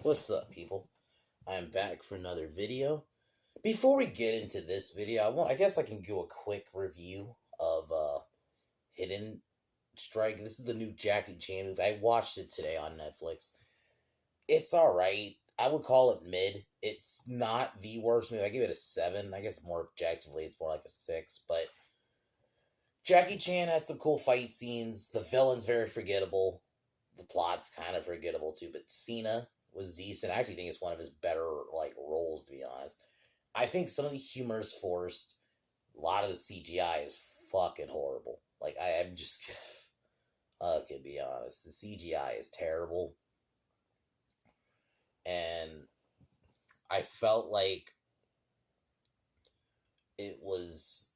What's up, people? I'm back for another video. Before we get into this video, I guess I can do a quick review of Hidden Strike. This is the new Jackie Chan movie. I watched it today on Netflix. It's alright. I would call it mid. It's not the worst movie. I give it a 7. I guess more objectively, it's more like a 6. But Jackie Chan had some cool fight scenes. The villain's very forgettable. The plot's kind of forgettable too, but Cena was decent. I actually think it's one of his better roles, to be honest. I think some of the humor is forced. A lot of the CGI is fucking horrible. I'm just I can be honest. The CGI is terrible. And I felt like it was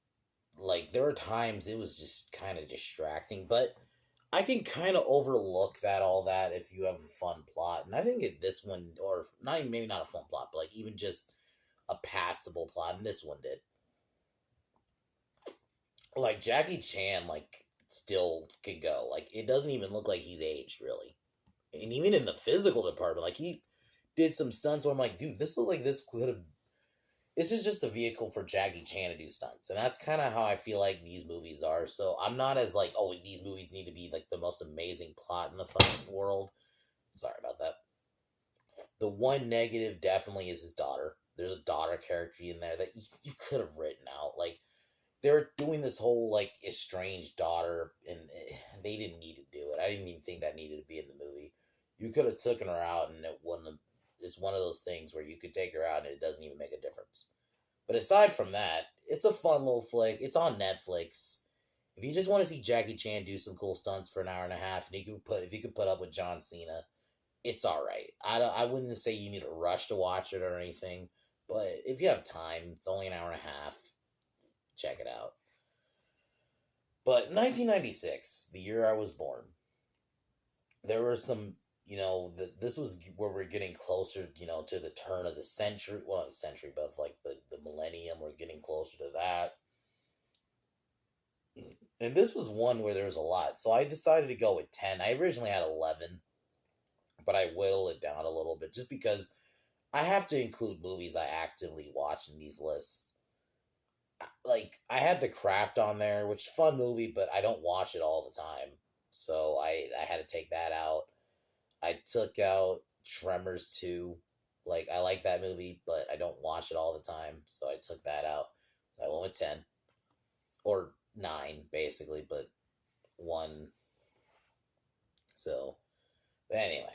there were times it was just kind of distracting, but I can kind of overlook all that if you have a fun plot. And I think this one, or not even, maybe not a fun plot, but even just a passable plot, and this one did. Jackie Chan, still can go. It doesn't even look like he's aged, really. And even in the physical department, he did some stunts where I'm like, dude, this looks like this could have... This is just a vehicle for Jackie Chan to do stunts. And that's kind of how I feel like these movies are. So I'm not as oh, these movies need to be the most amazing plot in the fucking world. Sorry about that. The one negative definitely is his daughter. There's a daughter character in there that you could have written out. They're doing this whole, estranged daughter, and they didn't need to do it. I didn't even think that needed to be in the movie. You could have taken her out, and it's one of those things where you could take her out, and it doesn't even make a difference. But aside from that, it's a fun little flick. It's on Netflix. If you just want to see Jackie Chan do some cool stunts for an hour and a half, and if you could put up with John Cena, it's all right. I wouldn't say you need to rush to watch it or anything, but if you have time, it's only an hour and a half. Check it out. But 1996, the year I was born, there were some, this was where we're getting closer, to the turn of the century. Well, not the century, but the millennium. We're getting closer to that. And this was one where there was a lot. So I decided to go with 10. I originally had 11, but I whittled it down a little bit just because I have to include movies I actively watch in these lists. I had The Craft on there, which fun movie, but I don't watch it all the time. So I had to take that out. I took out Tremors 2. I like that movie, but I don't watch it all the time, so I took that out. I went with 10. Or 9, basically, but 1. So, but anyway,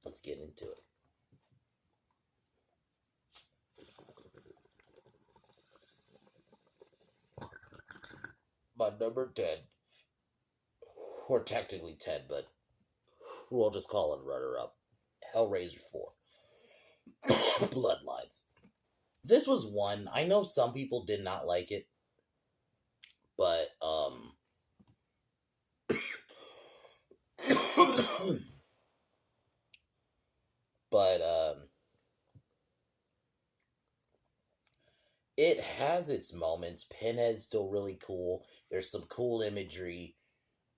let's get into it. My number 10, or technically 10, but we'll just call it runner-up, Hellraiser 4, Bloodlines. This was one, I know some people did not like it, but, it has its moments. Pinhead's still really cool. There's some cool imagery.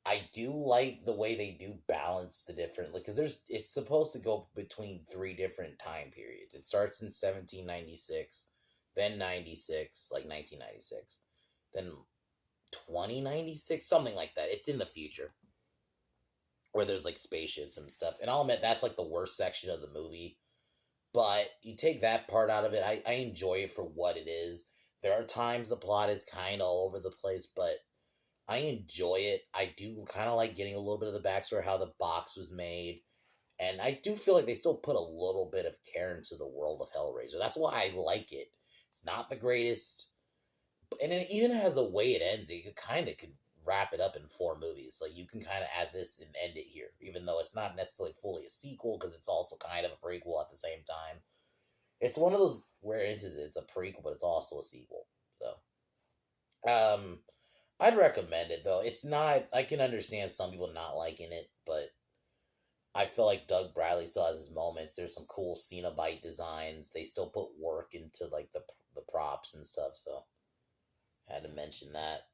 I do like the way they do balance the different, because it's supposed to go between 3 different time periods. It starts in 1796, then 96, 1996, then 2096, something like that. It's in the future, where there's spaceships and stuff. And I'll admit that's the worst section of the movie. But you take that part out of it, I enjoy it for what it is. There are times the plot is kind of all over the place, but I enjoy it. I do kind of like getting a little bit of the backstory, how the box was made. And I do feel like they still put a little bit of care into the world of Hellraiser. That's why I like it. It's not the greatest, and it even has a way it ends. It kind of could wrap it up in 4 movies. You can kind of add this and end it here, even though it's not necessarily fully a sequel, because it's also kind of a prequel at the same time. It's one of those where it's a prequel, but it's also a sequel. So, I'd recommend it, though. It's not... I can understand some people not liking it, but I feel like Doug Bradley still has his moments. There's some cool Cenobite designs. They still put work into, the props and stuff, so I had to mention that.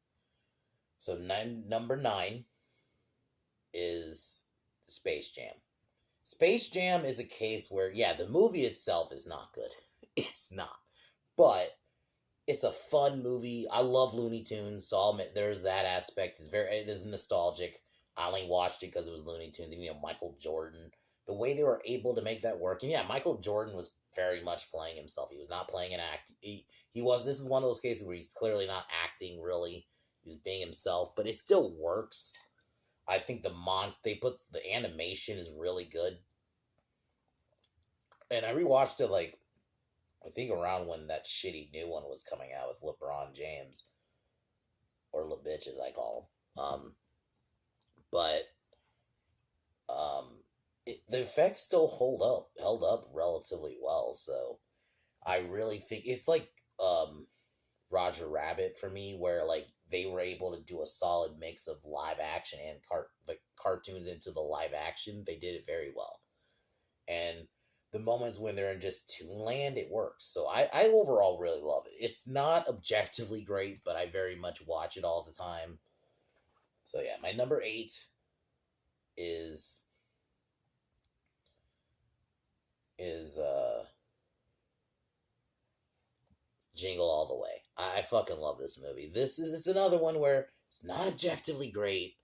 So number 9 is Space Jam. Space Jam is a case where, yeah, the movie itself is not good. It's not. But it's a fun movie. I love Looney Tunes, so I'll admit there's that aspect. It is nostalgic. I only watched it because it was Looney Tunes and Michael Jordan. The way they were able to make that work, and yeah, Michael Jordan was very much playing himself. He was not playing an act. He was. This is one of those cases where he's clearly not acting. Really, he was being himself, but it still works. I think they put the animation is really good, and I rewatched it like I think around when that shitty new one was coming out with LeBron James, or LeBitch as I call him. But the effects still held up relatively well. So I really think it's like Roger Rabbit for me, where like they were able to do a solid mix of live action and the cartoons into the live action. They did it very well, and the moments when they're in just Toonland, it works. So I overall really love it. It's not objectively great, but I very much watch it all the time. So yeah, my number 8 is is Jingle All the Way. I fucking love this movie. It's another one where it's not objectively great,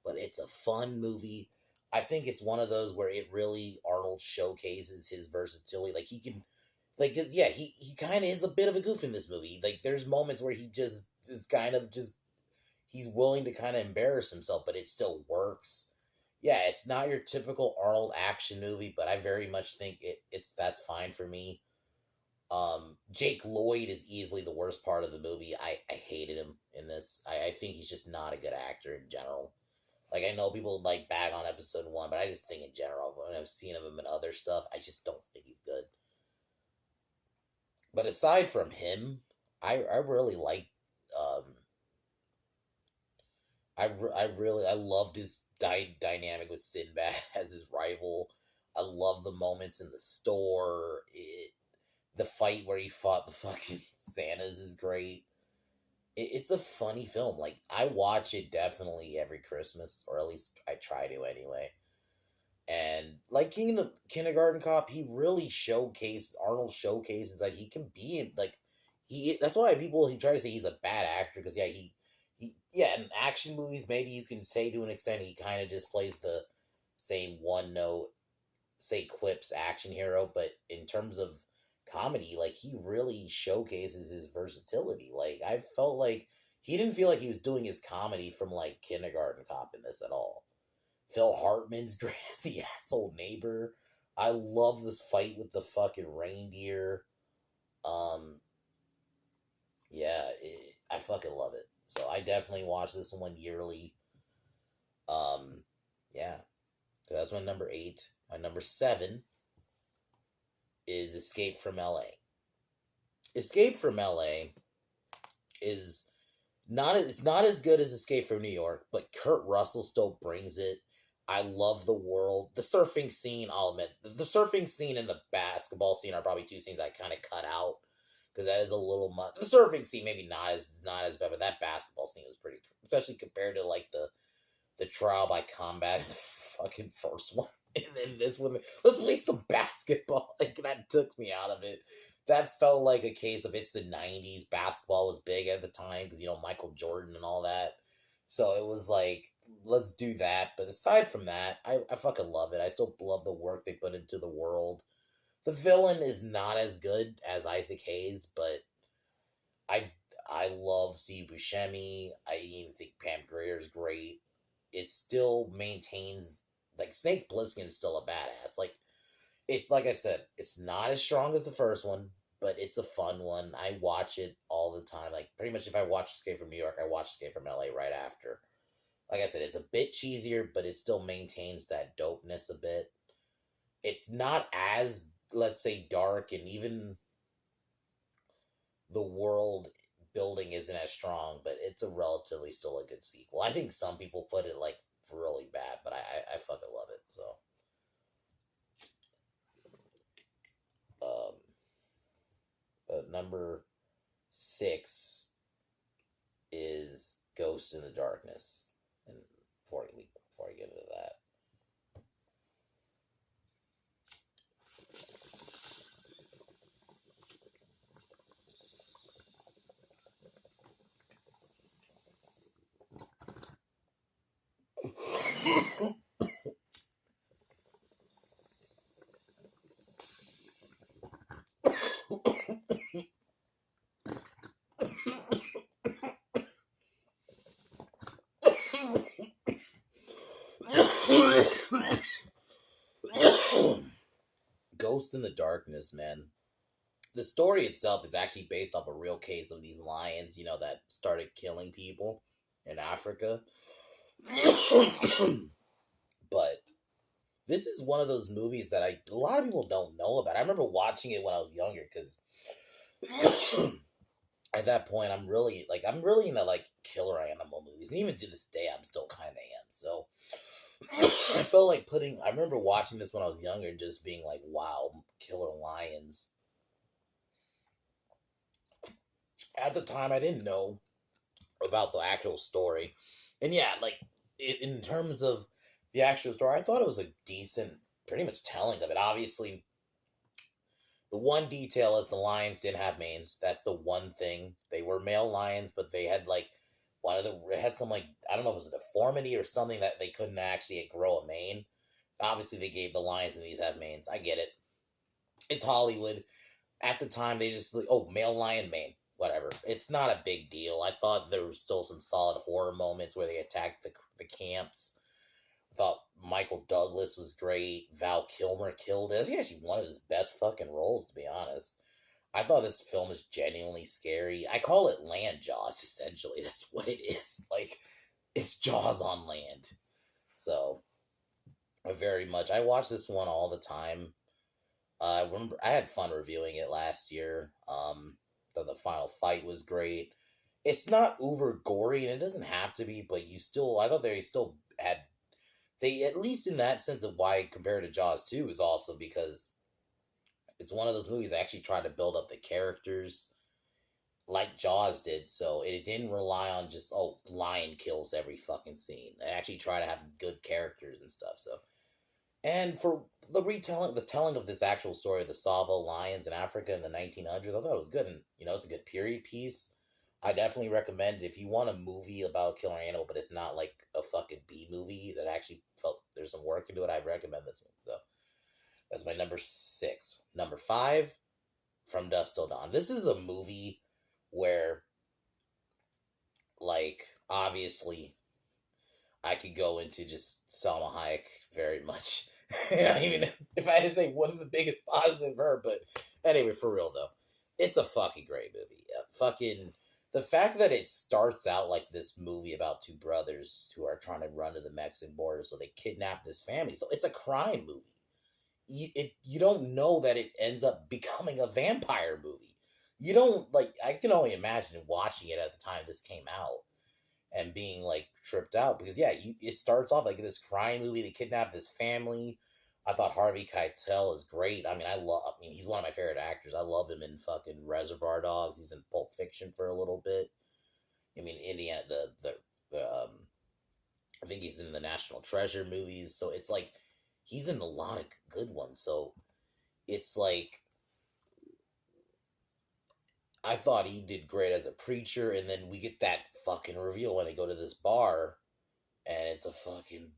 but it's a fun movie. I think it's one of those where it really Arnold showcases his versatility. Like he can, like yeah, he kind of is a bit of a goof in this movie. Like there's moments where he just is kind of just he's willing to kind of embarrass himself, but it still works. Yeah, it's not your typical Arnold action movie, but I very much think that's fine for me. Jake Lloyd is easily the worst part of the movie. I hated him in this. I think he's just not a good actor in general. Like I know people like bag on episode 1, but I just think in general, when I've seen him in other stuff, I just don't think he's good. But aside from him, I really like um I loved his dynamic with Sinbad as his rival. I love the moments in the store. The fight where he fought the fucking Santas is great. It's a funny film. Like I watch it definitely every Christmas, or at least I try to anyway. And like Kindergarten Cop, he really showcases Arnold showcases that he can be in like he. That's why he try to say he's a bad actor because yeah yeah in action movies maybe you can say to an extent he kind of just plays the same one note say quips action hero, but in terms of comedy, like he really showcases his versatility. Like I felt like he didn't feel like he was doing his comedy from like Kindergarten Cop in this at all. Phil Hartman's great as the asshole neighbor. I love this fight with the fucking reindeer. Um, yeah, I fucking love it. So I definitely watch this one yearly. Um, yeah, so that's my number 8. My number 7 is Escape from LA. Escape from LA is it's not as good as Escape from New York, but Kurt Russell still brings it. I love the world. The surfing scene, I'll admit, the surfing scene and the basketball scene are probably two scenes I kind of cut out because that is a little much. The surfing scene maybe not as bad, but that basketball scene was pretty, especially compared to like the trial by combat in the fucking first one. And then this one, let's play some basketball. Like that took me out of it. That felt like a case of it's the 90s. Basketball was big at the time because, Michael Jordan and all that. So it was like, let's do that. But aside from that, I fucking love it. I still love the work they put into the world. The villain is not as good as Isaac Hayes, but I I love Steve Buscemi. I even think Pam Grier's great. It still maintains like Snake Plissken's still a badass. Like it's like I said, it's not as strong as the first one, but it's a fun one. I watch it all the time. Like pretty much if I watch Escape from New York, I watch Escape from LA right after. Like I said, it's a bit cheesier, but it still maintains that dopeness a bit. It's not as let's say dark, and even the world building isn't as strong, but it's a relatively still a good sequel. I think some people put it like really bad, but I fucking love it. So um but number 6 is Ghost in the Darkness. And before I get into that, Ghost in the Darkness, man. The story itself is actually based off a real case of these lions, that started killing people in Africa. But this is one of those movies that a lot of people don't know about. I remember watching it when I was younger because at that point I'm really into like killer animal movies, and even to this day I'm still kind of am. So I felt like I remember watching this when I was younger and just being like, wow, killer lions. At the time I didn't know about the actual story. And yeah, like in terms of the actual story, I thought it was a decent, pretty much telling of it. Obviously, the one detail is the lions didn't have manes. That's the one thing. They were male lions, but they had like one of the had some like I don't know if it was a deformity or something that they couldn't actually grow a mane. Obviously, they gave the lions and these have manes. I get it. It's Hollywood. At the time, they just like, oh, male lion mane, whatever. It's not a big deal. I thought there was still some solid horror moments where they attacked the camps. I thought Michael Douglas was great. Val Kilmer killed it. I think actually one of his best fucking roles, to be honest. I thought this film is genuinely scary. I call it land Jaws, essentially. That's what it is. Like, it's Jaws on land. So, I watch this one all the time. I remember I had fun reviewing it last year. Thought the final fight was great. It's not uber gory, and it doesn't have to be, but I thought they still had, they, at least in that sense of why compared to Jaws 2 is also because it's one of those movies that actually tried to build up the characters like Jaws did, so it didn't rely on just, oh, lion kills every fucking scene. They actually try to have good characters and stuff, so. And for the telling of this actual story of the Tsavo lions in Africa in the 1900s, I thought it was good. And, it's a good period piece. I definitely recommend it if you want a movie about a killer animal, but it's not like a fucking B movie that actually felt there's some work into it. I'd recommend this one. So that's my number 6. Number 5, From Dusk Till Dawn. This is a movie where, like, obviously, I could go into just Salma Hayek very much. I mean, if I had to say what is the biggest positive of her, but anyway, for real though, it's a fucking great movie. The fact that it starts out like this movie about two brothers who are trying to run to the Mexican border, so they kidnap this family. So it's a crime movie. You don't know that it ends up becoming a vampire movie. You don't like. I can only imagine watching it at the time this came out and being like tripped out because it starts off like this crime movie. They kidnap this family. I thought Harvey Keitel is great. I mean, he's one of my favorite actors. I love him in fucking Reservoir Dogs. He's in Pulp Fiction for a little bit. I mean, Indiana, I think he's in the National Treasure movies. So it's like he's in a lot of good ones. So it's like I thought he did great as a preacher, and then we get that fucking reveal when they go to this bar, and it's a fucking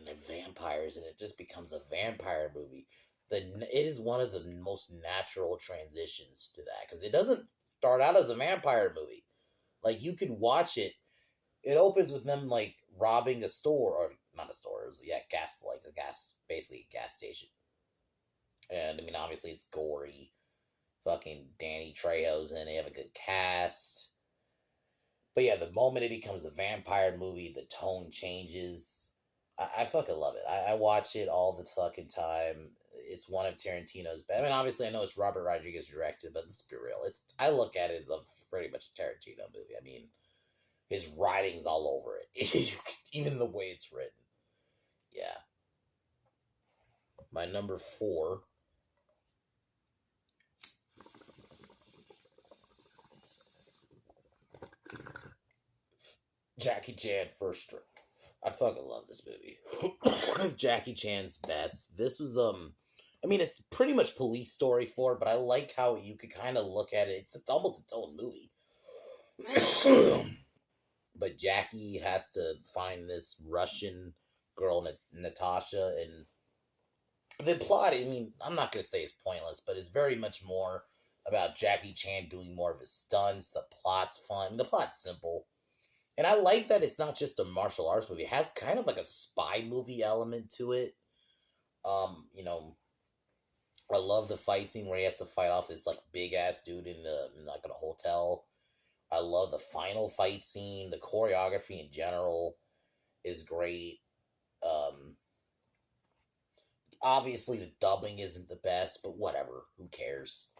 they're vampires, and it just becomes a vampire movie. It is one of the most natural transitions to that because it doesn't start out as a vampire movie. Like you could watch it. It opens with them like robbing a store, or not a store. It was, basically a gas station. And I mean, obviously it's gory. Fucking Danny Trejo's in it. They have a good cast. But yeah, the moment it becomes a vampire movie, the tone changes. I fucking love it. I watch it all the fucking time. It's one of Tarantino's best. I mean, obviously, I know it's Robert Rodriguez directed, but let's be real. I look at it as a pretty much a Tarantino movie. I mean, his writing's all over it, even the way it's written. Yeah. My number 4. Jackie Chan First Strike. I fucking love this movie. One of Jackie Chan's best. This was I mean, it's pretty much police story for it, but I like how you could kind of look at it. It's almost its own movie. But Jackie has to find this Russian girl, Natasha, and the plot, I mean, I'm not going to say it's pointless, but it's very much more about Jackie Chan doing more of his stunts. The plot's fun. I mean, the plot's simple. And I like that it's not just a martial arts movie. It has kind of like a spy movie element to it. You know, I love the fight scene where he has to fight off this like big ass dude in like in a hotel. I love the final fight scene. The choreography in general is great. Um, Obviously the dubbing isn't the best, but whatever. Who cares?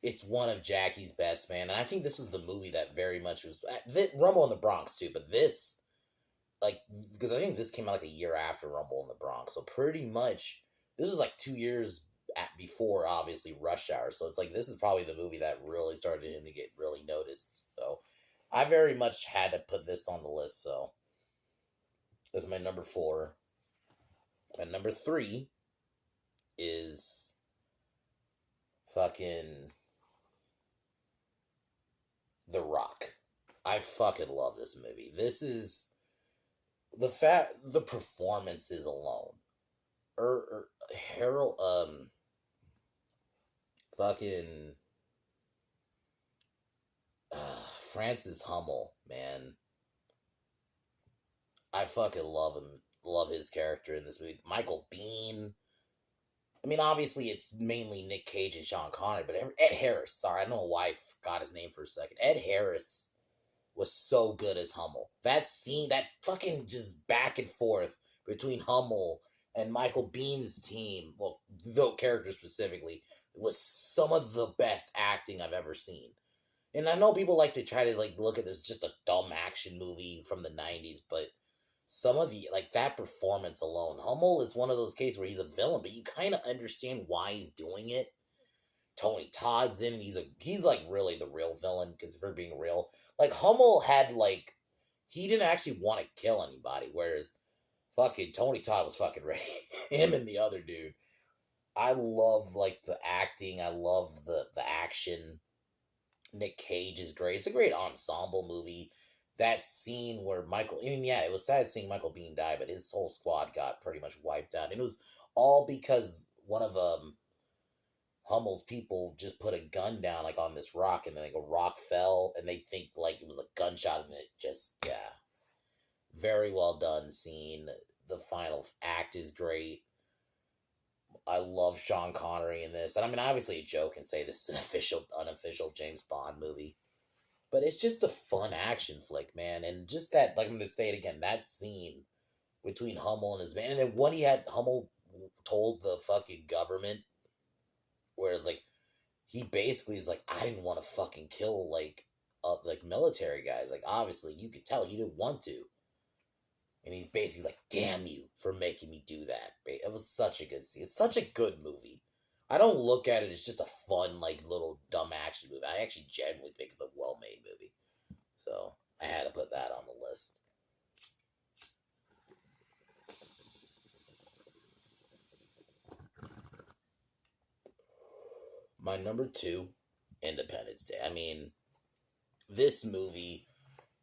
It's one of Jackie's best, man. And I think this was the movie that very much was Rumble in the Bronx too, but this like because I think this came out like a year after Rumble in the Bronx, so pretty much this was like 2 years before obviously Rush Hour. So it's like this is probably the movie that really started him to get really noticed. So I very much had to put this on the list. So that's my number four. And number three is fucking The Rock. I fucking love this movie. This is the performances alone. Harold fucking Francis Hummel, man. I fucking love him. Love his character in this movie. Michael Biehn. I mean, obviously it's mainly Nick Cage and Sean Connery, but Ed Harris. Sorry, I don't know why I forgot his name for a second. Ed Harris was so good as Hummel. That scene, that fucking just back and forth between Hummel and Michael Biehn's team, well, the character specifically, was some of the best acting I've ever seen. And I know people like to try to like look at this just a dumb action movie from the 90s, but some of the like that performance alone, Hummel is one of those cases where he's a villain, but you kind of understand why he's doing it. Tony Todd's in. He's like really the real villain because if we're being real, like Hummel had like he didn't actually want to kill anybody, whereas fucking Tony Todd was fucking ready. Him and the other dude. I love like the acting. I love the action. Nick Cage is great. It's a great ensemble movie. That scene where Michael, I mean, yeah, it was sad seeing Michael Biehn die, but his whole squad got pretty much wiped out. And it was all because one of Hummel's people just put a gun down like on this rock, and then like a rock fell, and they think like it was a gunshot, and it just very well done scene. The final act is great. I love Sean Connery in this, and I mean obviously Joe can say this is an official, unofficial James Bond movie, but it's just a fun action flick, man, and just that like I'm gonna say it again, that scene between Hummel and his man, and then when he had Hummel told the fucking government, whereas like he basically is like, I didn't want to fucking kill like military guys. Like obviously you could tell he didn't want to. And he's basically like, damn you for making me do that. It was such a good scene. It's such a good movie. I don't look at it as just a fun, like, little dumb action movie. I actually genuinely think it's a well-made movie. So, I had to put that on the list. My number two, Independence Day. I mean, this movie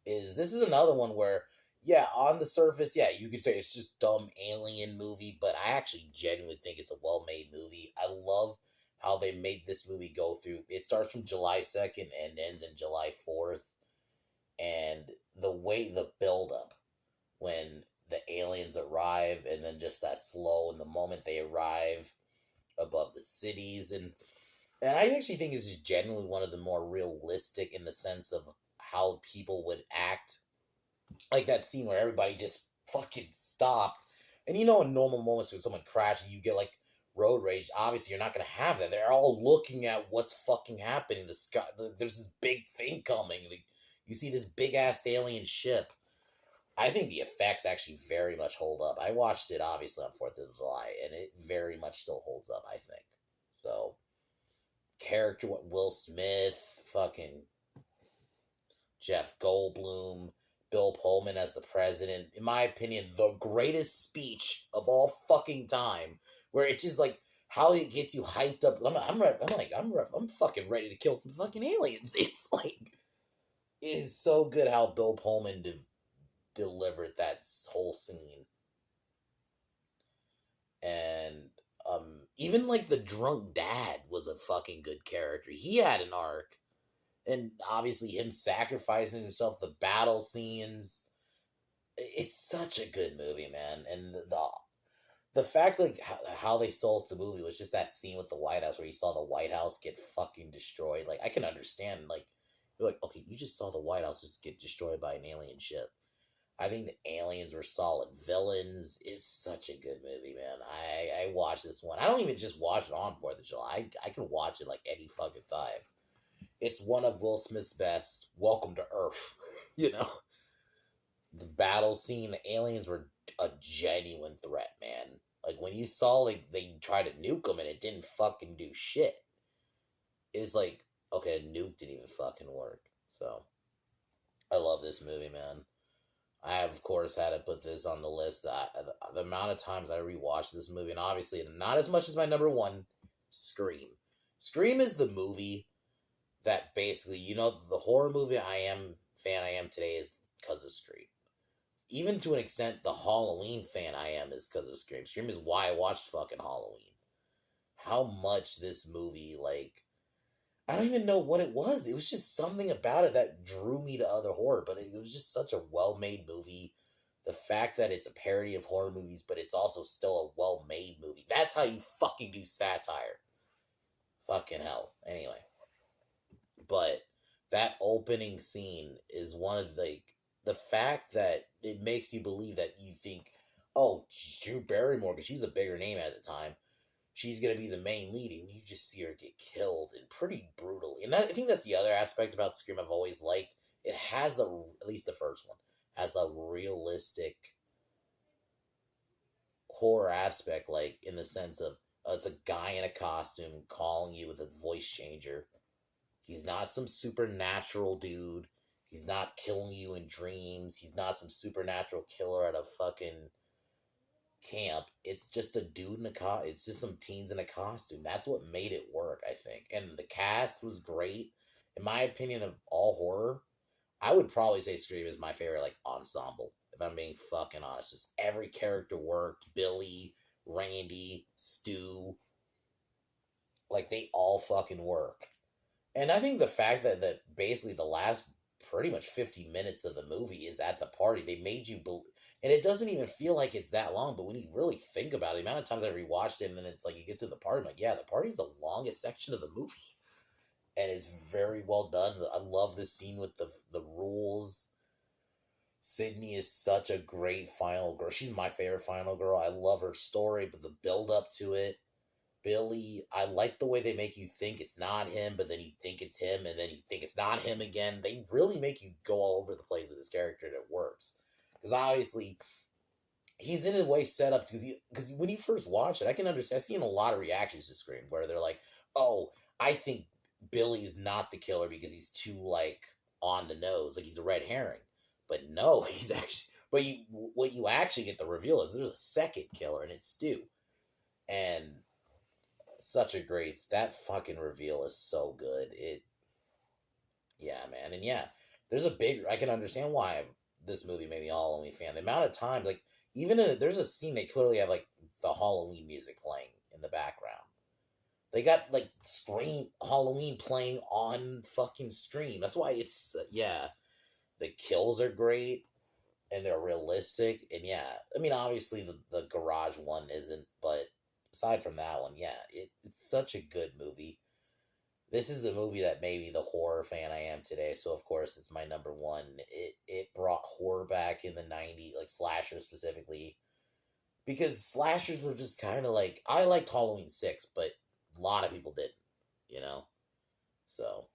this is another one where yeah, on the surface, yeah, you could say it's just dumb alien movie, but I actually genuinely think it's a well-made movie. I love how they made this movie go through. It starts from July 2nd and ends in July 4th, and the way the build up when the aliens arrive and then just that slow and the moment they arrive above the cities, and I actually think this is genuinely one of the more realistic in the sense of how people would act, like that scene where everybody just fucking stopped. And you know, in normal moments when someone crashes, you get like road rage. Obviously, you're not gonna have that. They're all looking at what's fucking happening. The sky, there's this big thing coming. Like, you see this big ass alien ship. I think the effects actually very much hold up. I watched it obviously on 4th of July, and it very much still holds up. I think so. Character, what Will Smith, fucking Jeff Goldblum, Bill Pullman as the president. In my opinion, the greatest speech of all fucking time. Where it's just like how it gets you hyped up. I'm fucking ready to kill some fucking aliens. It's like it is so good how Bill Pullman delivered that whole scene, and even like the drunk dad was a fucking good character. He had an arc, and obviously him sacrificing himself, the battle scenes. It's such a good movie, man, and The fact like how they sold the movie was just that scene with the White House where you saw the White House get fucking destroyed. Like I can understand like you're like okay, you just saw the White House just get destroyed by an alien ship. I think the aliens were solid villains. It's such a good movie, man. I watch this one. I don't even just watch it on 4th of July. I can watch it like any fucking time. It's one of Will Smith's best. Welcome to Earth. You know, the battle scene, the aliens were a genuine threat, man. Like when you saw like they tried to nuke them and it didn't fucking do shit. It's like okay, a nuke didn't even fucking work. So I love this movie, man. I have, of course, had to put this on the list. The amount of times I rewatched this movie, and obviously not as much as my number one, Scream. Scream is the movie that basically, you know, the horror movie I am today is because of Scream. Even to an extent, the Halloween fan I am is because of Scream. Scream is why I watched fucking Halloween. How much this movie, like, I don't even know what it was. It was just something about it that drew me to other horror, but it was just such a well-made movie. The fact that it's a parody of horror movies, but it's also still a well-made movie. That's how you fucking do satire. Fucking hell. Anyway. But that opening scene is one of the fact that it makes you believe that you think, oh, Drew Barrymore, because she's a bigger name at the time, she's gonna be the main lead, and you just see her get killed and pretty brutally. And I think that's the other aspect about Scream I've always liked. It has at least the first one has a realistic horror aspect, like in the sense of it's a guy in a costume calling you with a voice changer. He's not some supernatural dude. He's not killing you in dreams. He's not some supernatural killer at a fucking camp. It's just a dude in a it's just some teens in a costume. That's what made it work, I think. And the cast was great. In my opinion of all horror, I would probably say Scream is my favorite like ensemble. If I'm being fucking honest, just every character worked. Billy, Randy, Stu, like they all fucking work. And I think the fact that basically the last pretty much 50 minutes of the movie is at the party, they made you believe, and it doesn't even feel like it's that long, but when you really think about it, the amount of times I rewatched it, and then it's like you get to the party, I'm like, yeah, the party's the longest section of the movie. And it's very well done. I love the scene with the rules. Sydney is such a great final girl. She's my favorite final girl. I love her story, but the build up to it. Billy, I like the way they make you think it's not him, but then you think it's him, and then you think it's not him again. They really make you go all over the place with this character, and it works. Because obviously, he's in a way set up because when you first watch it, I can understand. I've seen a lot of reactions to Scream where they're like, "Oh, I think Billy's not the killer because he's too like on the nose, like he's a red herring." But no, he's actually. But what you actually get the reveal is there's a second killer, and it's Stu, and such a great that fucking reveal is so good. Yeah, man, and yeah, there's a big. I can understand why this movie made me a Halloween fan. The amount of times, like even there's a scene they clearly have like the Halloween music playing in the background. They got like Scream Halloween playing on fucking Scream. That's why it's yeah. The kills are great and they're realistic, and yeah, I mean obviously the garage one isn't, but aside from that one, yeah, it's such a good movie. This is the movie that made me the horror fan I am today. So of course it's my number one. It brought horror back in the '90s, like slashers specifically, because slashers were just kind of like I liked Halloween 6, but a lot of people didn't, you know. So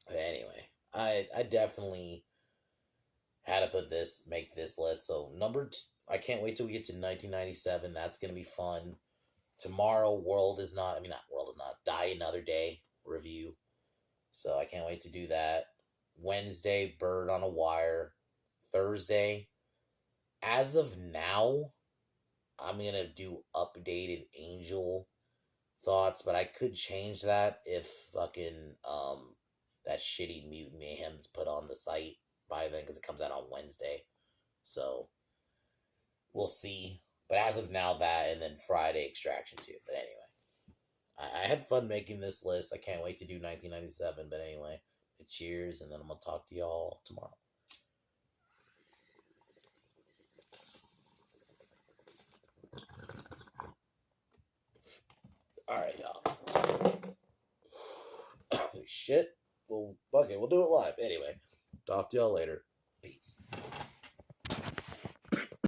anyway, I definitely had to make this list. So I can't wait till we get to 1997. That's gonna be fun. Tomorrow, World is Not, Die Another Day review. So I can't wait to do that. Wednesday, Bird on a Wire. Thursday, as of now, I'm gonna do updated Angel thoughts, but I could change that if fucking that shitty Mutant Mayhem's put on the site by then because it comes out on Wednesday. So we'll see. But as of now, that and then Friday Extraction 2. But anyway, I had fun making this list. I can't wait to do 1997. But anyway, cheers, and then I'm going to talk to y'all tomorrow. All right, y'all. Shit. Well, okay, we'll do it live. Anyway, talk to y'all later. Peace.